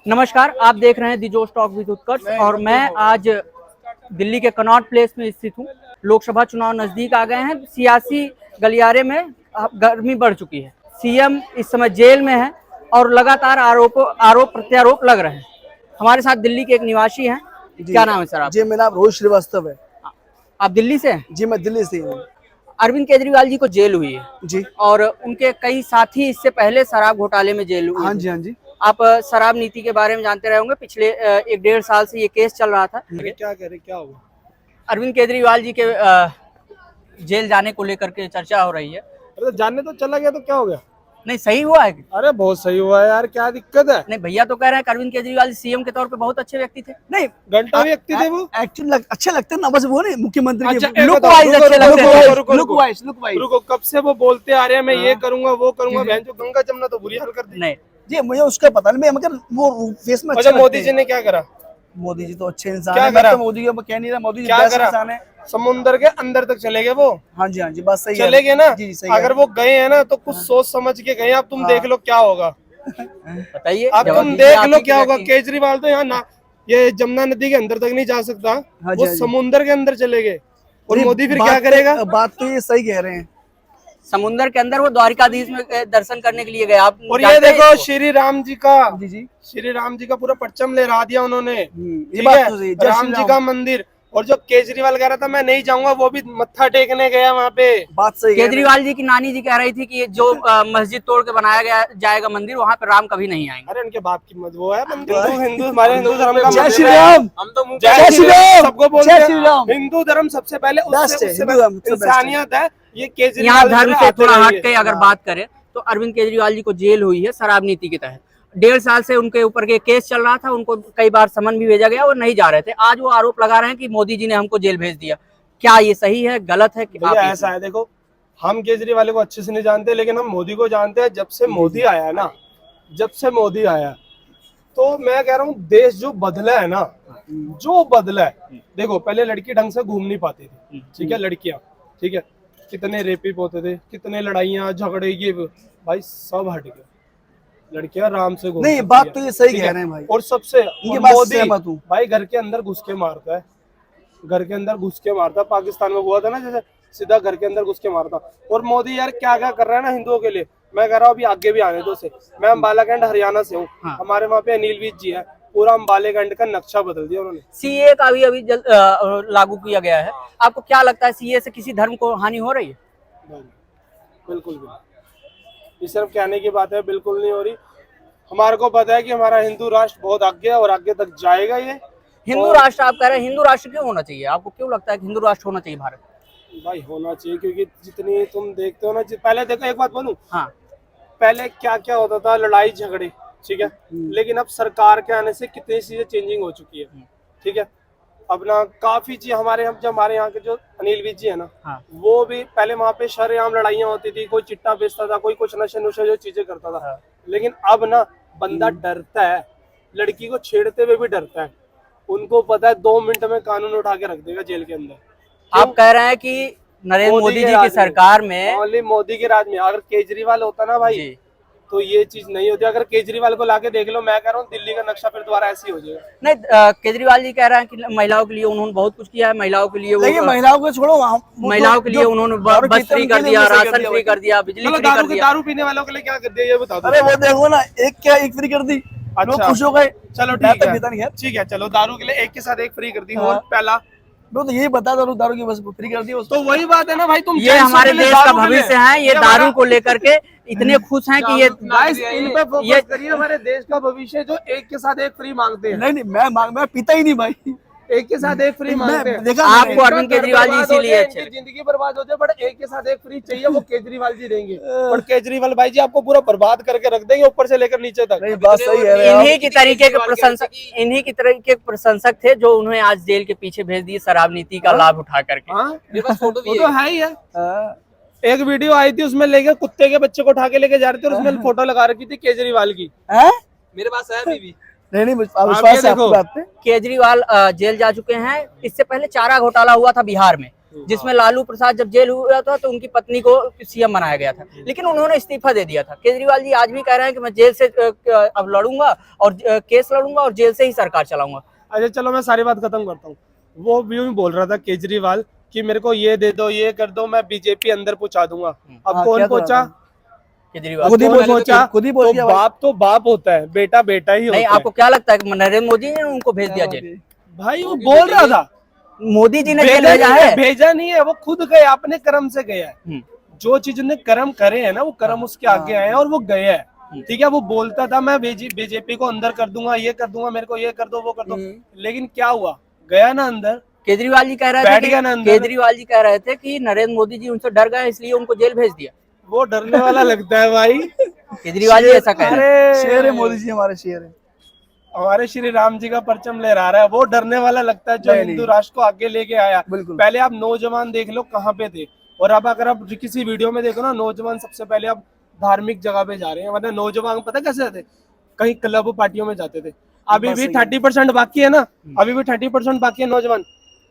नमस्कार, आप देख रहे हैं दी जोश टॉक विद उत्कर्ष और मैं आज दिल्ली के कनॉट प्लेस में स्थित हूँ। लोकसभा चुनाव नजदीक आ गए हैं। सियासी गलियारे में गर्मी बढ़ चुकी है। सीएम इस समय जेल में है और लगातार आरोप प्रत्यारोप लग रहे हैं। हमारे साथ दिल्ली के एक निवासी हैं। क्या नाम है सर आप? जी, मेरा नाम रोहित श्रीवास्तव है। आप दिल्ली से हैं? जी, मैं दिल्ली से हूँ। अरविंद केजरीवाल जी को जेल हुई है जी, और उनके कई साथी इससे पहले शराब घोटाले में जेल हुए। हाँ जी, हाँ जी। आप शराब नीति के बारे में जानते रहे होंगे। पिछले एक डेढ़ साल से ये केस चल रहा था। क्या कह रहे, क्या हुआ? अरविंद केजरीवाल जी के जेल जाने को लेकर के चर्चा हो रही है। अरे जानने तो चला गया तो क्या हो गया? नहीं, सही हुआ है? अरे बहुत सही हुआ है यार, क्या दिक्कत है? नहीं, भैया तो कह रहे हैं कि अरविंद केजरीवाल सीएम के तौर पे बहुत अच्छे व्यक्ति थे। नहीं, घंटा व्यक्ति थे वो। एक्चुअली अच्छे लगते हैं ना, बस वो नहीं मुख्यमंत्री अच्छा, के लुक वाइज अच्छे लगते हैं। लुक वाइज रुको, कब से वो बोलते आ रहे हैं मैं ये करूंगा वो करूंगा। बहन जो गंगा जमुना तो बुरी हाल कर दी। नहीं जी, मुझे उसका पता नहीं, मगर वो फेस में अच्छा, मोदी जी ने क्या करा? मोदी जी तो अच्छे इंसान क्या है। मैं करा? तो मोदी जी को कह नहीं रहा, मोदी जी क्या बेस्ट करा? इंसान है। समुंदर के अंदर तक चले गए वो। हाँ जी, हाँ जी, बस सही है। चले गए ना। जी, सही अगर वो गए हैं ना तो कुछ सोच समझ के गए। अब तुम देख लो क्या होगा। बताइए, अब जवाब तुम दीजिए। देख आप लो ही क्या होगा। के केजरीवाल तो यहाँ ना ये जमुना नदी के अंदर तक नहीं जा सकता। हाँ जी, वो हाँ जी। समुंदर के अंदर चले गए और जी, मोदी फिर बात क्या तो- करेगा? बात तो ये सही कह रहे हैं। समुंदर के अंदर वो द्वारिकाधीश में दर्शन करने के लिए गए। आप और ये जानते हैं देखो इसको? श्री राम जी का जी जी, श्री राम जी का पूरा परचम लहरा दिया उन्होंने। ये ठीक बात है, तो सही है। जय राम श्री जी राम। का मंदिर। और जो केजरीवाल कह रहा था मैं नहीं जाऊंगा, वो भी मत्था टेकने गया वहाँ पे। बात सही है। केजरीवाल जी की नानी जी कह रही थी कि ये जो मस्जिद तोड़ के बनाया गया जाएगा मंदिर, वहाँ पे राम कभी नहीं आएंगे। अरे उनके बाप की मत वो है मंदिर। हिंदू हमारे हिंदू धर्म का जय मंदिर श्री है। राम। हम तो जय श्री राम। सबको बोलते जय हैं श्री राम। हिंदू धर्म सबसे पहले, बेस्ट है, उससे हिंदू धर्म सबसे बेस्ट है। इंसानियत है। ये यहाँ केजरीवाल धर्म जो से आते थोड़ा रहिए। हट के अगर बात करें तो अरविंद केजरीवाल जी को जेल हुई है शराब नीति के तहत। 1.5 साल से उनके ऊपर के केस चल रहा था। उनको कई बार समन भी भेजा गया और नहीं जा रहे थे। आज वो आरोप लगा रहे हैं कि मोदी जी ने हमको जेल भेज दिया। क्या ये सही है, गलत है? कि भैया ऐसा है, देखो हम केजरीवाल को अच्छे से नहीं जानते, लेकिन हम मोदी को जानते हैं। जब से मोदी आया है ना, जब से मोदी आया तो मैं कह रहा हूँ देश जो बदला है ना, जो बदला है। देखो पहले लड़की ढंग से घूम नहीं पाती थी, ठीक है, लड़कियां, ठीक है, कितने रेपी होते थे, कितने लड़ाइयाँ झगड़े, ये भाई सब हट गए। लड़कियां आराम से घूम नहीं, सकती बात है, तो ये सही ठीक कह है? रहे हैं भाई। और सबसे इनकी बात से मोदी सहमत हूँ। भाई घर के अंदर घुस के मारता है। घर के अंदर घुस के मारता। पाकिस्तान में हुआ था ना, जैसे सीधा घर के अंदर घुस के मारता। और मोदी यार क्या क्या कर रहा है ना हिंदुओं के लिए। मैं कह रहा हूँ अभी आगे भी आने दो से। मैं अम्बाला कैंट हरियाणा से हूँ। हाँ। हमारे वहाँ पे अनिल विज जी है, पूरा अम्बाला कैंट का नक्शा बदल दिया उन्होंने। सीए का भी अभी लागू किया गया है। आपको क्या लगता है, सीए से किसी धर्म को हानि हो रही है? बिल्कुल भी ये सिर्फ कहने की बात है, बिल्कुल नहीं हो रही। हमारे को पता है कि हमारा हिंदू राष्ट्र बहुत आगे है और आगे तक जाएगा ये। हिंदू राष्ट्र आप कह रहे हैं, हिंदू राष्ट्र क्यों होना चाहिए? आपको क्यों लगता है कि हिंदू राष्ट्र होना चाहिए भारत? भाई होना चाहिए, क्योंकि जितनी तुम देखते हो ना, पहले देखो एक बात बोलूं, हाँ, पहले क्या क्या होता था, लड़ाई झगड़े, ठीक है, लेकिन अब सरकार के आने से कितनी चीजें चेंजिंग हो चुकी है, ठीक है। अब ना काफी चीज हमारे यहाँ के जो अनिल विज जी है ना, हाँ। वो भी पहले वहाँ पे शरेआम लड़ाइयाँ होती थी, कोई चिट्टा बेचता था, कोई कुछ नशे नुशे जो चीजें करता था। हाँ। लेकिन अब ना बंदा डरता है, लड़की को छेड़ते हुए भी डरता है। उनको पता है 2 मिनट में कानून उठा के रख देगा जेल के अंदर। आप कह रहे हैं कि नरेंद्र मोदी जी की सरकार में, ओनली मोदी के राज में, अगर केजरीवाल होता ना भाई जी, तो ये चीज नहीं होती। अगर केजरीवाल को लाके देख लो, मैं कह रहा हूँ दिल्ली का नक्शा फिर दोबारा ऐसे ही हो जाएगा। नहीं, केजरीवाल जी कह रहे हैं कि महिलाओं के लिए उन्होंने बहुत कुछ किया है। महिलाओं के लिए देखिए, वो महिलाओं को छोड़ो, महिलाओं के लिए उन्होंने बस फ्री कर दिया, राशन फ्री कर दिया, बिजली चलो फ्री कर दिया। दारू पीने वालों के लिए क्या कर दिया ये बता दो। अरे वो देखो ना, एक फ्री कर दी, लोग अच्छा। खुश हो गए। चलो मैं ठीक तो है, पीता नहीं है। ठीक है, चलो दारू के लिए एक के साथ एक फ्री कर दी। हाँ। और पहला वो तो यही बता दो, दारू की बस फ्री कर दी उसको। तो वही बात है ना भाई, तुम ये हमारे देश का भविष्य है। ये दारू हमारा- को लेकर के इतने खुश हैं कि ये गाइस इन पे फोकस ये करिए। हमारे देश का भविष्य जो एक के साथ एक फ्री मांगते हैं, नहीं, मैं पीता ही नहीं भाई। एक के साथ एक फ्री मांगते हैं। देखा आपको मैंने। अरविंद केजरीवाल जी इसीलिए अच्छे इनकी जिंदगी बर्बाद हो जाए, बट एक के साथ एक फ्री चाहिए, वो केजरीवाल जी देंगे। और केजरीवाल भाई जी आपको पूरा बर्बाद करके रख देंगे, ऊपर से लेकर नीचे तक। नहीं, बात सही है। इन्हीं की तरीके के प्रशंसक थे जो उन्हें आज जेल के पीछे भेज दिए शराब नीति का लाभ उठा करके। हाँ, फोटो तो है ही है। हाँ। एक वीडियो आई थी, उसमें लेके कुत्ते के बच्चे को उठा के लेके जा रहे थे और उसमें फोटो लगा रखी थी केजरीवाल की। हैं? मेरे पास है अभी भी। नहीं, ये विश्वास है देखो। आपकी बात पे। केजरीवाल जेल जा चुके हैं। इससे पहले चारा घोटाला हुआ था बिहार में, जिसमें लालू प्रसाद जब जेल हुआ था तो उनकी पत्नी को सीएम बनाया गया था, लेकिन उन्होंने इस्तीफा दे दिया था। केजरीवाल जी आज भी कह रहे हैं कि मैं जेल से अब लड़ूंगा और केस लड़ूंगा और जेल से ही सरकार चलाऊंगा। अच्छा चलो मैं सारी बात खत्म करता हूँ। वो भी बोल रहा था केजरीवाल कि मेरे को ये दे दो, ये कर दो, मैं बीजेपी अंदर पहुंचा दूंगा। अब हाँ, कौन क्या तो पहुंचा? केजरीवाल खुद ही कौन बोल पहुंचा? खुद ही बोल तो दिया भाई। बाप तो बाप होता है, बेटा बेटा ही नहीं, होता आपको क्या लगता है कि नरेंद्र मोदी ने उनको भेज दिया जेल? है। भाई वो बोल रहा था मोदी जी ने जेल भेजा भेजा नहीं है, है। भेजा नहीं है, वो खुद गया, अपने कर्म से गया है। हम्म। जो चीज उन्हें कर्म करे है ना, वो कर्म उसके आगे आए हैं और वो गया है। ठीक है, वो बोलता था मैं बीजेपी को अंदर कर दूंगा, ये कर दूंगा, मेरे को ये कर दो, वो कर दो, लेकिन क्या हुआ? गया ना अंदर। केजरीवाल जी कह रहे बैठ थे गया ना अंदर। केजरीवाल जी कह रहे थे कि नरेंद्र मोदी जी उनसे डर गए इसलिए उनको जेल भेज दिया। वो डरने वाला लगता है भाई। केजरीवाल जी ऐसा कह रहे हैं। शेर है मोदी जी, हमारे शेर है। हमारे श्री राम जी का परचम लहरा रहा है, वो डरने वाला लगता है जो नहीं, हिंदू राष्ट्र को आगे लेके आया। बिल्कुल। पहले आप नौजवान देख लो कहाँ पे थे, और अब अगर आप किसी वीडियो में देखो ना, नौजवान सबसे पहले अब धार्मिक जगह पे जा रहे हैं। मतलब नौजवान पता कैसे थे? कहीं क्लब पार्टियों में जाते थे। अभी भी 30% बाकी है ना, अभी भी 30% बाकी है। नौजवान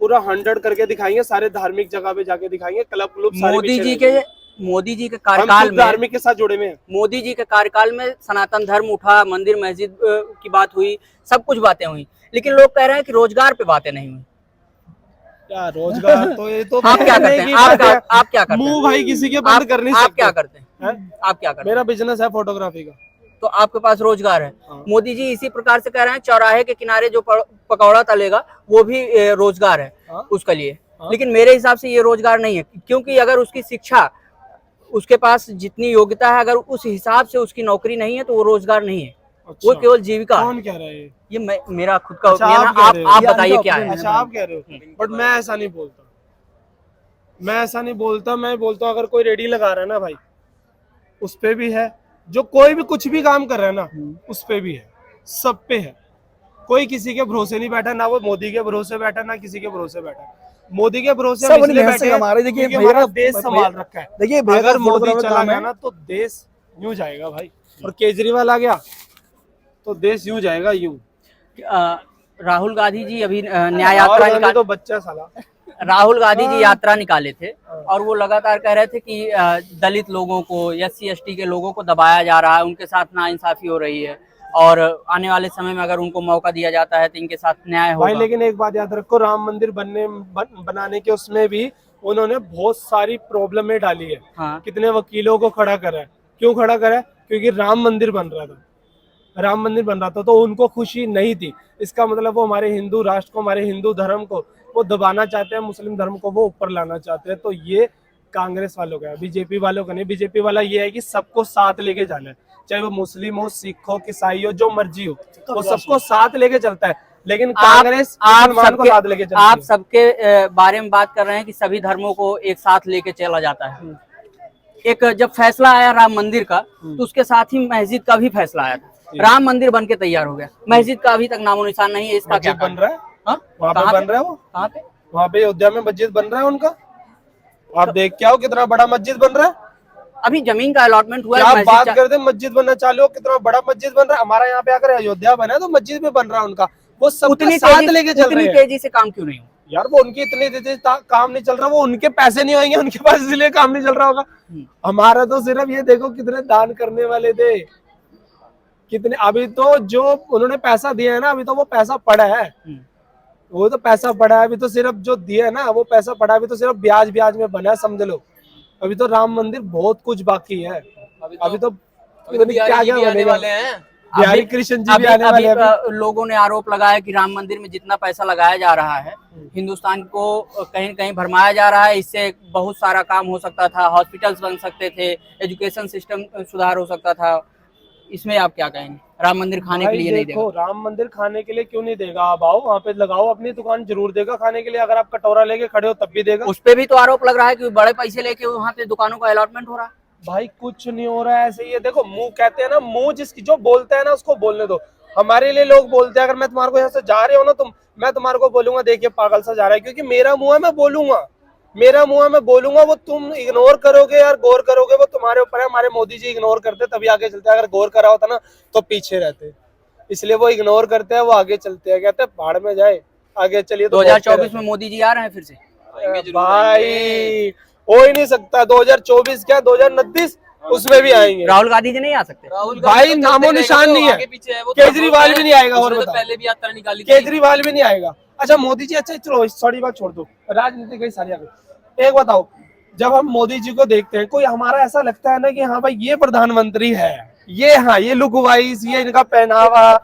पूरा 100 करके दिखाएंगे, सारे धार्मिक जगह पे जाके दिखाएंगे, क्लब क्लब सारे मोदी जी के हम कार्यकाल खुद में, धार्मिक के साथ जुड़े हुए हैं। मोदी जी के कार्यकाल में सनातन धर्म उठा, मंदिर मस्जिद की बात हुई, सब कुछ बातें हुई, लेकिन लोग कह रहे हैं कि रोजगार पे बातें नहीं हुई। क्या रोजगार? तो ये तो आप क्या करते हैं? आप क्या करते हैं? मुंह भाई किसी के बंद कर नहीं सकते। आप क्या करते हैं? हैं? आप क्या करते हैं? मेरा बिजनेस है फोटोग्राफी का। तो आपके पास रोजगार है। हाँ। मोदी जी इसी प्रकार से कह रहे हैं चौराहे के किनारे जो पकौड़ा तलेगा वो भी रोजगार है हाँ। उसके लिए। हाँ। लेकिन मेरे हिसाब से ये रोजगार नहीं है, क्योंकि अगर उसकी शिक्षा, उसके पास जितनी योग्यता है, अगर उस हिसाब से उसकी नौकरी नहीं है तो वो रोजगार नहीं है। अच्छा। वो केवल जीविका है। कौन कह रहा है ये मेरा खुद का अच्छा, ओपिनियन आप है। कह रहे हो। आप ये बताइए आपका क्या है? opinion अच्छा आप कह रहे हो, बट मैं ऐसा नहीं बोलता। मैं ऐसा नहीं बोलता। मैं बोलता हूँ अगर कोई रेडी लगा रहा है ना भाई, उस पे भी है। जो कोई भी कुछ भी काम कर रहा है ना, उस पे भी है, सब पे है। कोई किसी के भरोसे नहीं बैठा, ना वो मोदी के भरोसे बैठा, ना किसी के भरोसे बैठा। मोदी के भरोसे सब हम इसलिए मेहनत से बैठे हैं कमा रहे हैं। देखिए क्योंकि भैया हमारा का- देश संभाल रखा है। देखिए भैया का अगर मोदी फोटोग्राफर चला काम गया है। ना तो देश यूं जाएगा भाई, और केजरीवाल आ गया तो देश यूं जाएगा, यूं। राहुल गांधी जी अभी न्याय यात्रा तो बच्चा साला राहुल गांधी जी यात्रा निकाले थे और वो लगातार कह रहे थे कि दलित लोगों को, SC ST के लोगों को दबाया जा रहा है, उनके साथ नाइंसाफी हो रही है और आने वाले समय में अगर उनको मौका दिया जाता है तो इनके साथ न्याय भाई। होगा। लेकिन एक बात याद रखो, राम मंदिर बनाने के उसमें भी उन्होंने बहुत सारी प्रॉब्लमें डाली है। हाँ। कितने वकीलों को खड़ा करा है। क्यों खड़ा करा है? क्योंकि राम मंदिर बन रहा था। राम मंदिर बन रहा था तो उनको खुशी नहीं थी। इसका मतलब वो हमारे हिंदू राष्ट्र को, हमारे हिंदू धर्म को वो दबाना चाहते हैं, मुस्लिम धर्म को वो ऊपर लाना चाहते हैं। तो ये कांग्रेस वालों का है, बीजेपी वालों का नहीं। बीजेपी वाला ये है कि सबको साथ लेके जाना है, चाहे वो मुस्लिम हो, सिख हो, ईसाई हो, जो मर्जी हो, वो सबको साथ लेके चलता है। लेकिन कांग्रेस मुसलमान को साथ लेके चलती है। आप सबके बारे में बात कर रहे हैं कि सभी धर्मों को एक साथ लेके चला जाता है। एक जब फैसला आया राम मंदिर का तो उसके साथ ही मस्जिद का भी फैसला आया था। राम मंदिर बन के तैयार हो गया, मस्जिद का अभी तक नामो निशान नहीं है। इसका क्या मस्जिद बन रहा है? हाँ? वहाँ पे बन रहा है, वो कहाँ पे? वहाँ पे अयोध्या में मस्जिद बन रहा है उनका। आप देख के आओ कितना बड़ा मस्जिद बन रहा है। अभी जमीन का अलॉटमेंट हुआ क्या है। बात करते हैं, मस्जिद बनना चालू हो, कितना बड़ा मस्जिद बन रहा है। हमारा यहाँ पे अगर अयोध्या बना है तो मस्जिद भी बन रहा है उनका। वो सबके साथ लेके चल रहे हैं। तेजी से काम क्यों नहीं हो? यार वो उनकी इतनी तेजी से काम नहीं चल रहा, वो उनके पैसे नहीं होंगे उनके पास, इसलिए काम नहीं चल रहा होगा। हमारा तो सिर्फ ये देखो कितने दान करने वाले थे, कितने। अभी तो जो उन्होंने पैसा दिया है ना, अभी तो वो पैसा पड़ा है। वो तो पैसा पड़ा है, अभी तो सिर्फ जो दिया है ना वो पैसा पड़ा है। अभी तो सिर्फ ब्याज ब्याज में बना है, समझ लो। अभी तो राम मंदिर बहुत कुछ बाकी है। अभी तो क्या क्या बनेगा। बिहारी कृष्ण जी भी आने वाले हैं। लोगों ने आरोप लगाया कि राम मंदिर में जितना पैसा लगाया जा रहा है, हिंदुस्तान को कहीं कहीं भरमाया जा रहा है। इससे बहुत सारा काम हो सकता था, हॉस्पिटल्स बन सकते थे, एजुकेशन सिस्टम सुधार हो सकता था। इसमें आप क्या कहेंगे? राम मंदिर खाने के लिए नहीं देगा? राम मंदिर खाने के लिए क्यों नहीं देगा? आप आओ वहाँ पे लगाओ अपनी दुकान, जरूर देगा खाने के लिए। अगर आप कटोरा लेके खड़े हो तब भी देगा। उस पे भी तो आरोप लग रहा है कि बड़े पैसे लेके वहाँ पे दुकानों का अलॉटमेंट हो रहा है। भाई कुछ नहीं हो रहा है ऐसे ही है। देखो मुंह कहते हैं ना, मुंह जिसकी जो बोलता है ना उसको बोलने दो। हमारे लिए लोग बोलते हैं, अगर मैं तुम्हारे को यहाँ से जा रहे हो ना तुम, मैं तुम्हारे को बोलूंगा देखिए पागल सा जा रहा है, क्योंकि मेरा मुंह है, मैं बोलूंगा। मेरा मुंह है, मैं बोलूंगा। वो तुम इग्नोर करोगे यार, गौर करोगे, वो तुम्हारे ऊपर है। हमारे मोदी जी इग्नोर करते तभी आगे चलते हैं। अगर गौर करा होता ना तो पीछे रहते, इसलिए वो इग्नोर करते हैं, वो आगे चलते हैं। कहते हैं भाड़ में जाए, आगे चलिए। 2024 में मोदी जी आ रहे हैं फिर से? भाई हो ही नहीं सकता। 2024 क्या 2029 उसमें भी आएंगे। राहुल गांधी जी नहीं आ सकते? भाई नामो निशान नहीं है। केजरीवाल भी नहीं आएगा। और बता, पहले भी यात्रा निकाली थी। केजरीवाल भी नहीं आएगा। अच्छा मोदी जी, अच्छा चलो इस सारी बात छोड़ दो, राजनीति कई सारी आ गई। एक बताओ, जब हम मोदी जी को देखते हैं, कोई हमारा ऐसा लगता है ना कि हाँ भाई ये प्रधानमंत्री है, ये हाँ ये लुक वाइज, ये इनका पहनावा,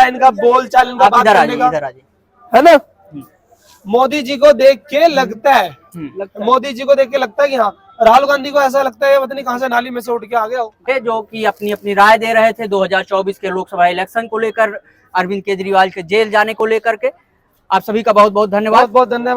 इनका बोल चाल, इनका आप बात इधर आ करने जाइए, का, इधर आ जाइए। है ना। मोदी जी को देख के लगता है, मोदी जी को देख के लगता है कि हाँ, राहुल गांधी को ऐसा लगता है पता नहीं कहां से नाली में से उठ के आ गया हो। जो कि अपनी अपनी राय दे रहे थे 2024 के लोकसभा इलेक्शन को लेकर, अरविंद केजरीवाल के जेल जाने को लेकर के। आप सभी का बहुत बहुत धन्यवाद। बहुत बहुत धन्यवाद।